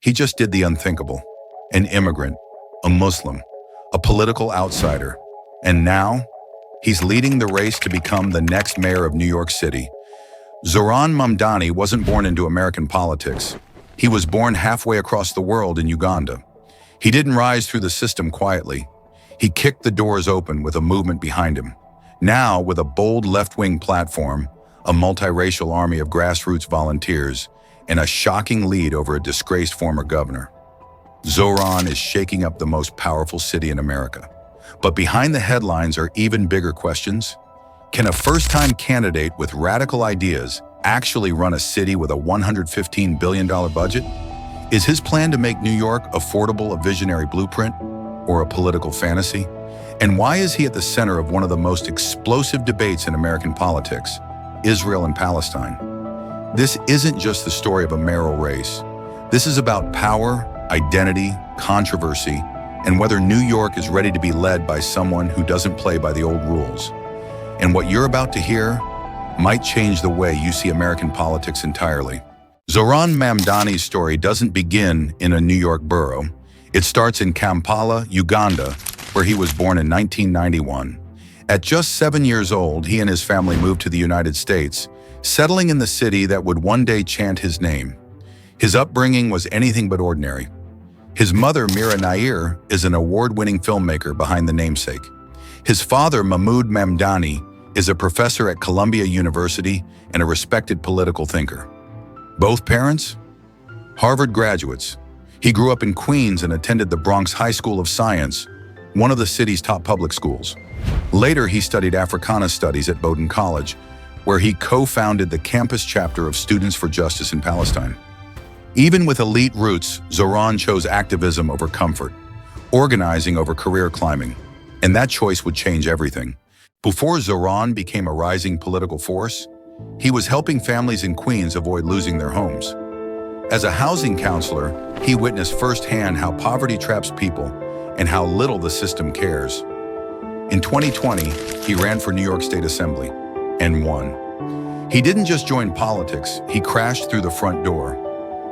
He just did the unthinkable. An immigrant, a Muslim, a political outsider. And now, he's leading the race to become the next mayor of New York City. Zohran Mamdani wasn't born into American politics. He was born halfway across the world in Uganda. He didn't rise through the system quietly. He kicked the doors open with a movement behind him. Now, with a bold left-wing platform, a multiracial army of grassroots volunteers, and a shocking lead over a disgraced former governor, Zohran is shaking up the most powerful city in America. But behind the headlines are even bigger questions. Can a first-time candidate with radical ideas actually run a city with a $115 billion budget? Is his plan to make New York affordable a visionary blueprint or a political fantasy? And why is he at the center of one of the most explosive debates in American politics, Israel and Palestine? This isn't just the story of a mayoral race. This is about power, identity, controversy, and whether New York is ready to be led by someone who doesn't play by the old rules. And what you're about to hear might change the way you see American politics entirely. Zohran Mamdani's story doesn't begin in a New York borough. It starts in Kampala, Uganda, where he was born in 1991. At just 7 years old, he and his family moved to the United States, settling in the city that would one day chant his name. His upbringing was anything but ordinary. His mother, Mira Nair, is an award-winning filmmaker behind the namesake. His father, Mahmoud Mamdani, is a professor at Columbia University and a respected political thinker. Both parents? Harvard graduates. He grew up in Queens and attended the Bronx High School of Science, one of the city's top public schools. Later, he studied Africana Studies at Bowdoin College, where he co-founded the campus chapter of Students for Justice in Palestine. Even with elite roots, Zohran chose activism over comfort, organizing over career climbing, and that choice would change everything. Before Zohran became a rising political force, he was helping families in Queens avoid losing their homes. As a housing counselor, he witnessed firsthand how poverty traps people and how little the system cares. In 2020, he ran for New York State Assembly and won. He didn't just join politics, he crashed through the front door.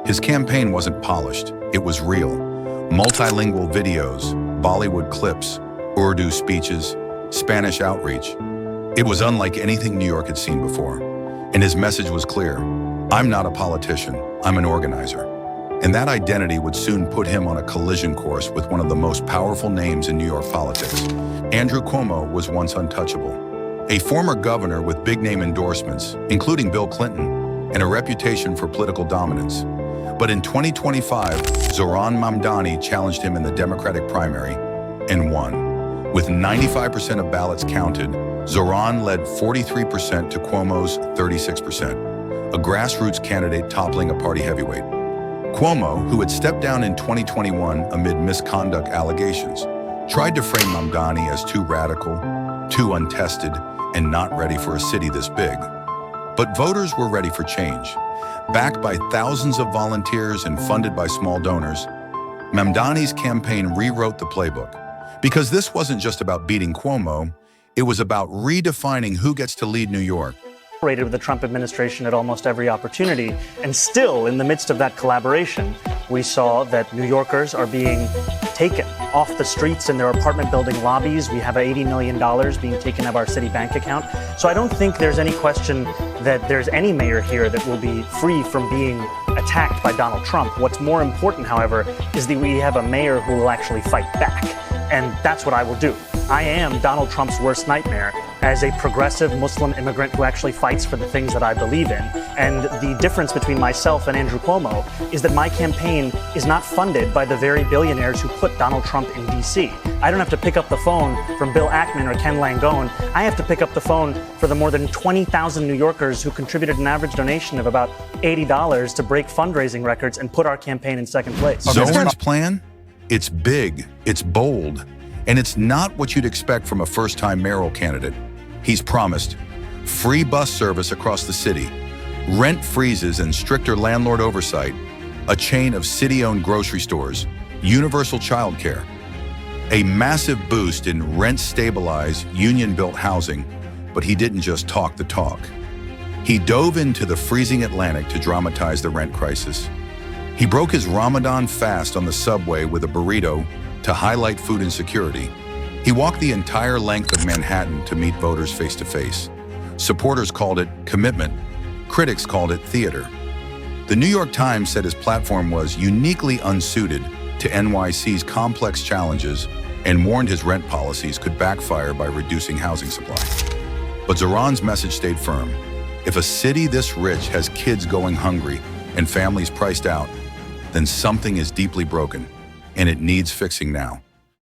His campaign wasn't polished, it was real. Multilingual videos, Bollywood clips, Urdu speeches, Spanish outreach. It was unlike anything New York had seen before. And his message was clear: I'm not a politician, I'm an organizer. And that identity would soon put him on a collision course with one of the most powerful names in New York politics. Andrew Cuomo was once untouchable. A former governor with big-name endorsements, including Bill Clinton, and a reputation for political dominance. But in 2025, Zohran Mamdani challenged him in the Democratic primary and won. With 95% of ballots counted, Zohran led 43% to Cuomo's 36%, a grassroots candidate toppling a party heavyweight. Cuomo, who had stepped down in 2021 amid misconduct allegations, tried to frame Mamdani as too radical, too untested, and not ready for a city this big. But voters were ready for change. Backed by thousands of volunteers and funded by small donors, Mamdani's campaign rewrote the playbook. Because this wasn't just about beating Cuomo, it was about redefining who gets to lead New York. With the Trump administration at almost every opportunity, and still in the midst of that collaboration, we saw that New Yorkers are being taken off the streets in their apartment building lobbies. We have $80 million being taken out of our city bank account. So I don't think there's any question that there's any mayor here that will be free from being attacked by Donald Trump. What's more important, however, is that we have a mayor who will actually fight back. And that's what I will do. I am Donald Trump's worst nightmare as a progressive Muslim immigrant who actually fights for the things that I believe in. And the difference between myself and Andrew Cuomo is that my campaign is not funded by the very billionaires who put Donald Trump in D.C. I don't have to pick up the phone from Bill Ackman or Ken Langone. I have to pick up the phone for the more than 20,000 New Yorkers who contributed an average donation of about $80 to break fundraising records and put our campaign in second place. Zohran's plan? It's big, it's bold, and it's not what you'd expect from a first-time mayoral candidate. He's promised free bus service across the city, rent freezes and stricter landlord oversight, a chain of city-owned grocery stores, universal childcare, a massive boost in rent-stabilized, union-built housing. But he didn't just talk the talk. He dove into the freezing Atlantic to dramatize the rent crisis. He broke his Ramadan fast on the subway with a burrito to highlight food insecurity. He walked the entire length of Manhattan to meet voters face to face. Supporters called it commitment. Critics called it theater. The New York Times said his platform was uniquely unsuited to NYC's complex challenges and warned his rent policies could backfire by reducing housing supply. But Zohran's message stayed firm. If a city this rich has kids going hungry and families priced out, then something is deeply broken, and it needs fixing now.